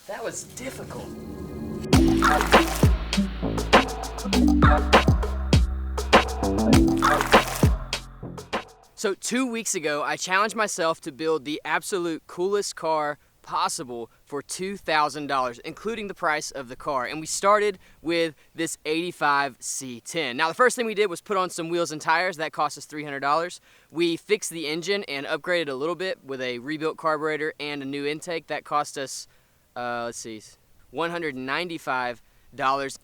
That was difficult. So 2 weeks ago, I challenged myself to build the absolute coolest car possible for $2,000, including the price of the car. And we started with this 85 C10. Now, the first thing we did was put on some wheels and tires. That cost us $300. We fixed the engine and upgraded a little bit with a rebuilt carburetor and a new intake. That cost us, $195.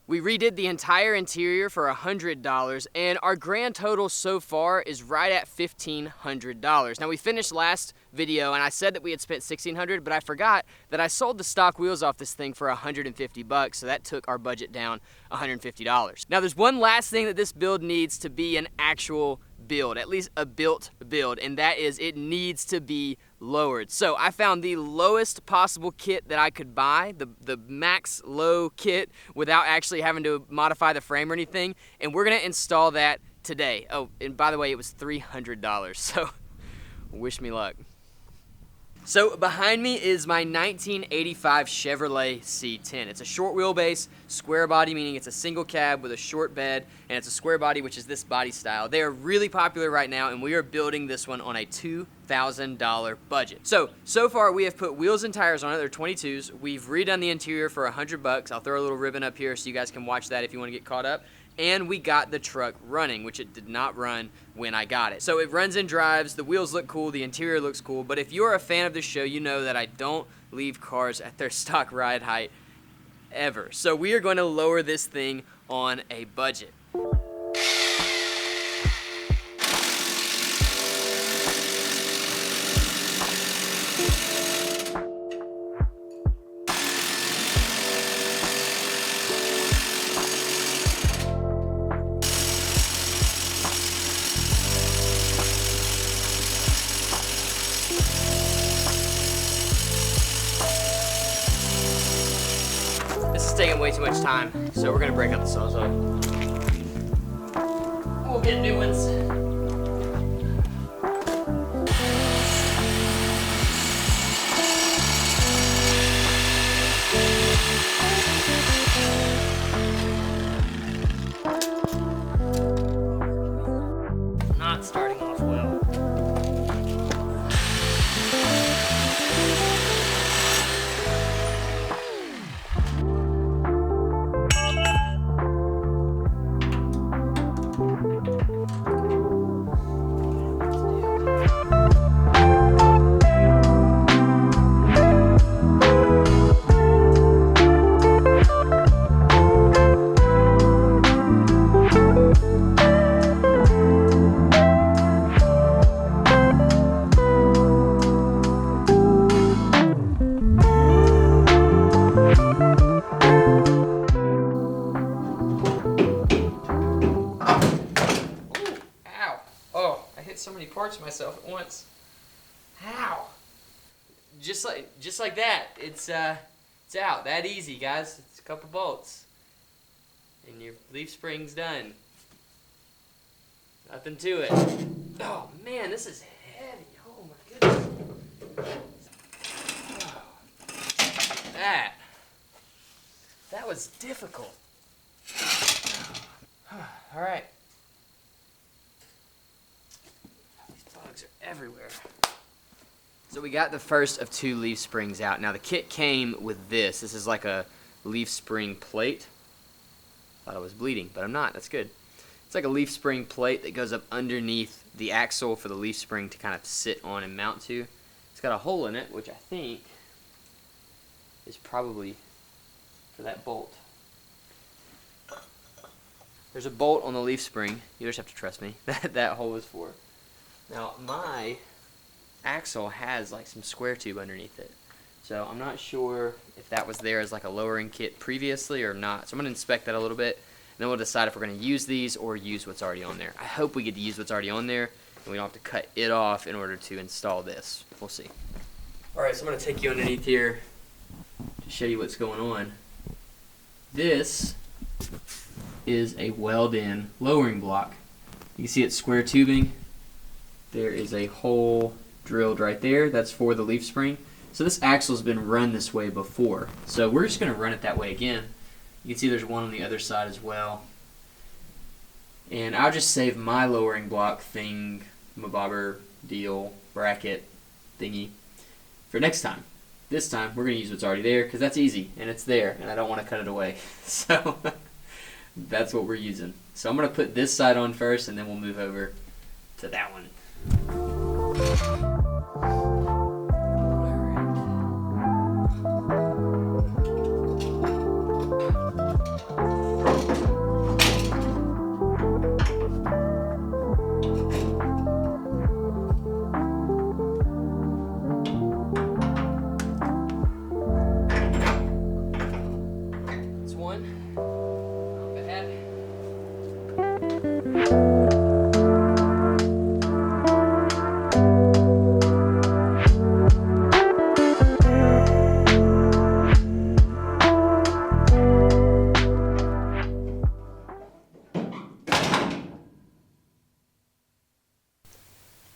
We redid the entire interior for $100, and our grand total so far is right at $1,500. Now, we finished last video and I said that we had spent $1,600, but I forgot that I sold the stock wheels off this thing for $150, so that took our budget down $150. Now, there's one last thing that this build needs to be an actual build, at least a built build, and that is it needs to be lowered. So I found the lowest possible kit that I could buy, the max low kit, without actually having to modify the frame or anything, and we're gonna install that today. Oh, and by the way, it was $300, so wish me luck. So behind me is my 1985 Chevrolet C10. It's a short wheelbase, square body, meaning it's a single cab with a short bed, and it's a square body, which is this body style. They are really popular right now, and we are building this one on a $2,000 budget. So far we have put wheels and tires on it. They're 22s. We've redone the interior for $100. I'll throw a little ribbon up here so you guys can watch that if you want to get caught up. And we got the truck running, which it did not run when I got it. So it runs and drives, the wheels look cool, the interior looks cool, but if you're a fan of this show, you know that I don't leave cars at their stock ride height ever. So we are going to lower this thing on a budget. This is taking way too much time, so we're gonna break up the Sawzall. We'll get new ones. Not starting off well. So many parts myself at once. How? Just like that. It's out. That easy, guys. It's a couple bolts, and your leaf spring's done. Nothing to it. Oh man, this is heavy. Oh my goodness. Oh. That was difficult. All right. Bugs are everywhere. So we got the first of 2 leaf springs out. Now the kit came with this. This is like a leaf spring plate. Thought I was bleeding, but I'm not. That's good. It's like a leaf spring plate that goes up underneath the axle for the leaf spring to kind of sit on and mount to. It's got a hole in it, which I think is probably for that bolt. There's a bolt on the leaf spring. You just have to trust me. That hole is for. Now my axle has like some square tube underneath it, so I'm not sure if that was there as like a lowering kit previously or not. So I'm going to inspect that a little bit, and then we'll decide if we're going to use these or use what's already on there. I hope we get to use what's already on there and we don't have to cut it off in order to install this. We'll see. Alright, so I'm going to take you underneath here to show you what's going on. This is a weld-in lowering block. You can see it's square tubing. There is a hole drilled right there. That's for the leaf spring. So this axle's been run this way before, so we're just going to run it that way again. You can see there's one on the other side as well. And I'll just save my lowering block thing, my bobber deal, bracket thingy, for next time. This time we're going to use what's already there because that's easy and it's there and I don't want to cut it away. So that's what we're using. So I'm going to put this side on first and then we'll move over to that one.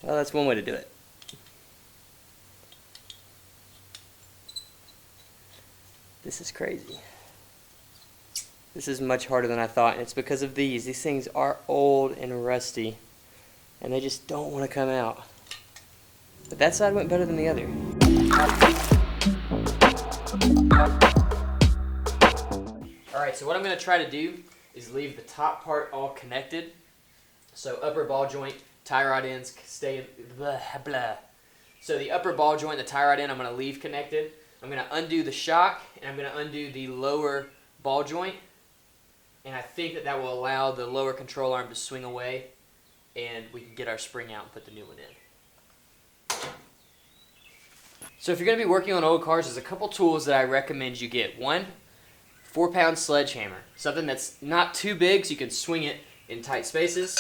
Well, that's one way to do it. This is crazy. This is much harder than I thought, and it's because of these. These things are old and rusty, and they just don't want to come out. But that side went better than the other. Alright, so what I'm going to try to do is leave the top part all connected. So upper ball joint, tie rod ends stay, blah, blah. So the upper ball joint, the tie rod end, I'm going to leave connected. I'm going to undo the shock, and I'm going to undo the lower ball joint. And I think that that will allow the lower control arm to swing away, and we can get our spring out and put the new one in. So if you're going to be working on old cars, there's a couple tools that I recommend you get. One, 4-pound sledgehammer. Something that's not too big so you can swing it in tight spaces.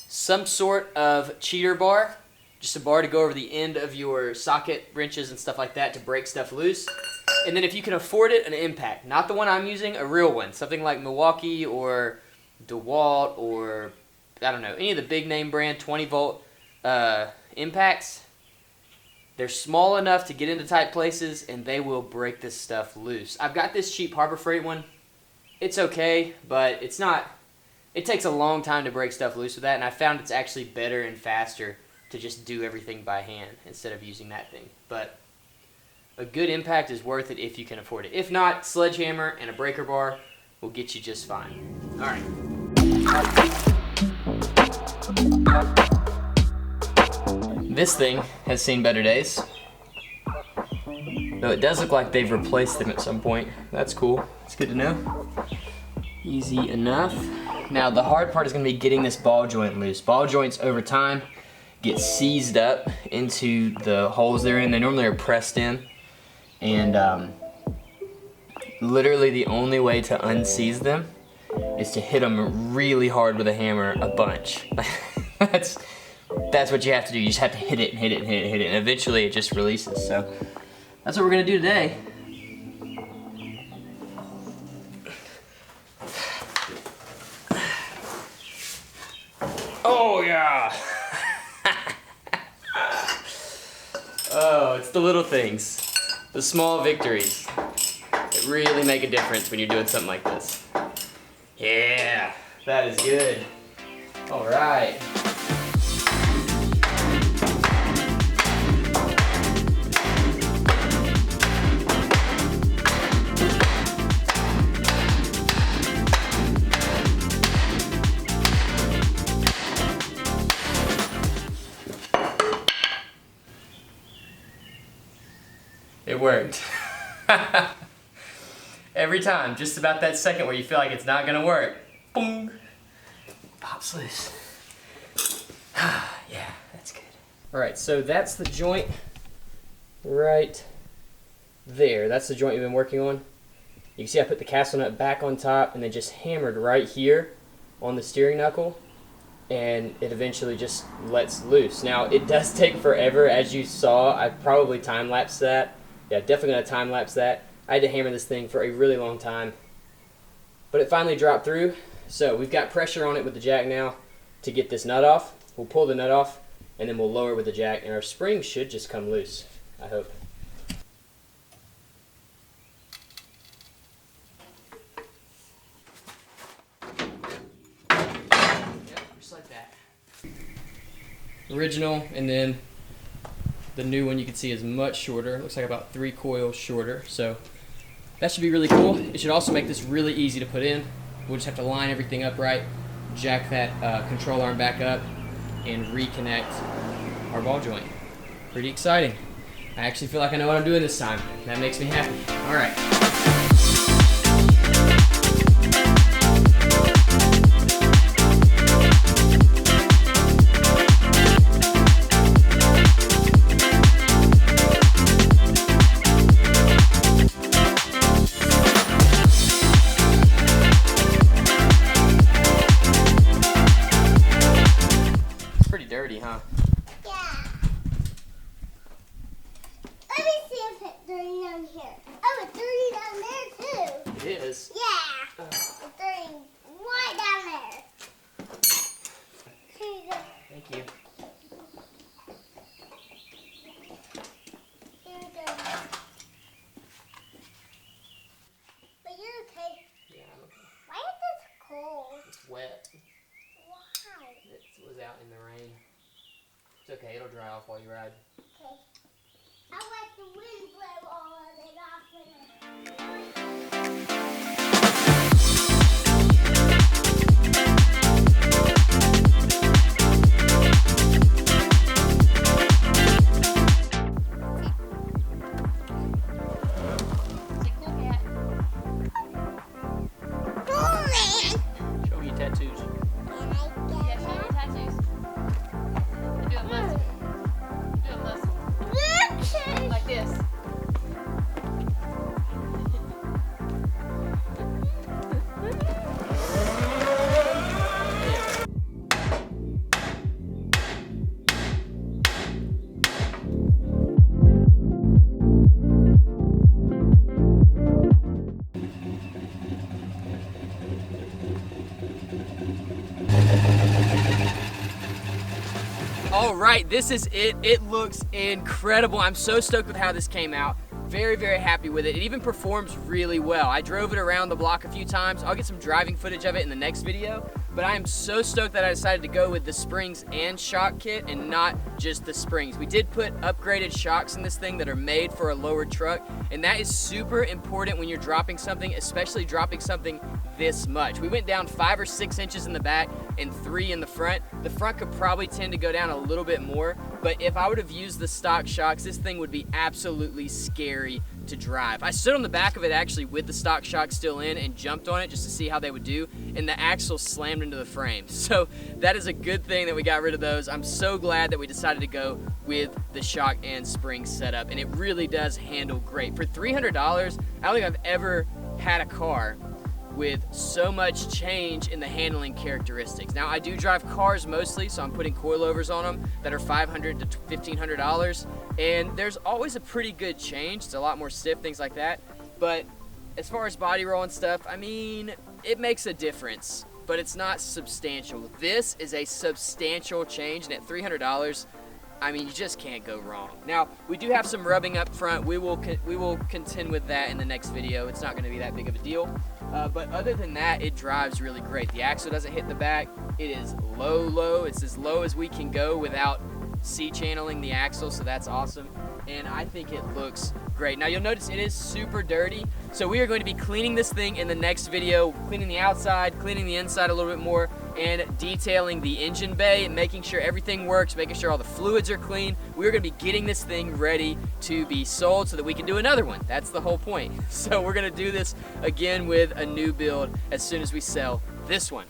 Some sort of cheater bar, just a bar to go over the end of your socket wrenches and stuff like that to break stuff loose. And then if you can afford it, an impact. Not the one I'm using, a real one. Something like Milwaukee or DeWalt or, I don't know, any of the big name brand 20-volt impacts. They're small enough to get into tight places and they will break this stuff loose. I've got this cheap Harbor Freight one. It's okay, but it's not... It takes a long time to break stuff loose with that, and I found it's actually better and faster to just do everything by hand instead of using that thing. But a good impact is worth it if you can afford it. If not, sledgehammer and a breaker bar will get you just fine. All right. This thing has seen better days. Though it does look like they've replaced them at some point. That's cool. It's good to know. Easy enough. Now the hard part is going to be getting this ball joint loose. Ball joints over time get seized up into the holes they're in. They normally are pressed in. And literally the only way to unseize them is to hit them really hard with a hammer a bunch. That's what you have to do. You just have to hit it and hit it and hit it and hit it, and eventually it just releases. So that's what we're going to do today. Oh yeah! Oh, it's the little things, the small victories that really make a difference when you're doing something like this. Yeah, that is good. All right. It worked. Every time, just about that second where you feel like it's not gonna work, boom, pops loose. Yeah, that's good. All right, so that's the joint right there. That's the joint we've been working on. You can see I put the castle nut back on top and then just hammered right here on the steering knuckle, and it eventually just lets loose. Now, it does take forever, as you saw. I probably time-lapsed that. Yeah, definitely gonna time-lapse that. I had to hammer this thing for a really long time, but it finally dropped through. So we've got pressure on it with the jack now to get this nut off. We'll pull the nut off, and then we'll lower it with the jack, and our spring should just come loose, I hope. original, and then the new one you can see is much shorter. It looks like about 3 coils shorter. So that should be really cool. It should also make this really easy to put in. We'll just have to line everything up right, jack that control arm back up, and reconnect our ball joint. Pretty exciting. I actually feel like I know what I'm doing this time. That makes me happy. All right. It's pretty dirty, huh? Down here. Oh, it's dirty down there too. It is. Yeah. It's dirty right down there. Here you go. Thank you. Here you go. But you're okay. Yeah, I'm okay. Why is this cold? It's wet. Why? It was out in the rain. It's okay. It'll dry off while you ride. Okay. I let the wind blow all of it off in it. Show me your tattoos. Like this. All right, this is it. It looks incredible. I'm so stoked with how this came out. Very, very happy with it. It even performs really well. I drove it around the block a few times. I'll get some driving footage of it in the next video, but I am so stoked that I decided to go with the springs and shock kit and not just the springs. We did put upgraded shocks in this thing that are made for a lowered truck, and that is super important when you're dropping something, especially dropping something this much. We went down 5 or 6 inches in the back and 3 in the front. The front could probably tend to go down a little bit more, but if I would have used the stock shocks, this thing would be absolutely scary to drive. I stood on the back of it actually with the stock shocks still in and jumped on it just to see how they would do, and the axle slammed into the frame. So that is a good thing that we got rid of those. I'm so glad that we decided to go with the shock and spring setup, and it really does handle great. For $300, I don't think I've ever had a car with so much change in the handling characteristics. Now, I do drive cars mostly, so I'm putting coilovers on them that are $500 to $1,500, and there's always a pretty good change. It's a lot more stiff, things like that. But as far as body roll and stuff, I mean, it makes a difference, but it's not substantial. This is a substantial change, and at $300, I mean, you just can't go wrong. Now, we do have some rubbing up front. We will contend with that in the next video. It's not going to be that big of a deal. But other than that, it drives really great. The axle doesn't hit the back. It is low. It's as low as we can go without C-channeling the axle, so that's awesome. And I think it looks great. Now, you'll notice it is super dirty, so we are going to be cleaning this thing in the next video, cleaning the outside, cleaning the inside a little bit more, and detailing the engine bay and making sure everything works, making sure all the fluids are clean. We're going to be getting this thing ready to be sold so that we can do another one. That's the whole point. So we're going to do this again with a new build as soon as we sell this one.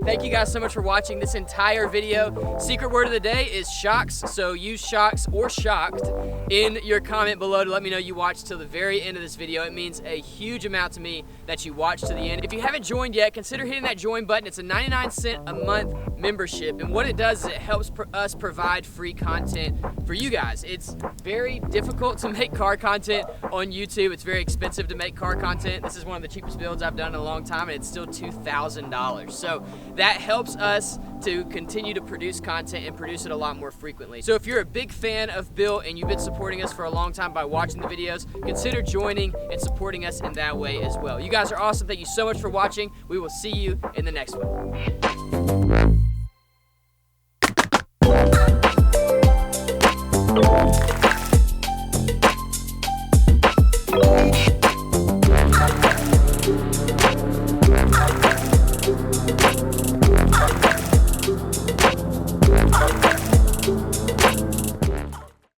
Thank you guys so much for watching this entire video. Secret word of the day is shocks, so use shocks or shocked in your comment below to let me know you watched till the very end of this video. It means a huge amount to me that you watched to the end. If you haven't joined yet, consider hitting that join button. It's a 99-cent a month membership, and what it does is it helps us provide free content for you guys. It's very difficult to make car content on YouTube. It's very expensive to make car content. This is one of the cheapest builds I've done in a long time, and it's still $2,000. So that helps us to continue to produce content and produce it a lot more frequently. So if you're a big fan of Bill and you've been supporting us for a long time by watching the videos, consider joining and supporting us in that way as well. You guys are awesome. Thank you so much for watching. We will see you in the next one.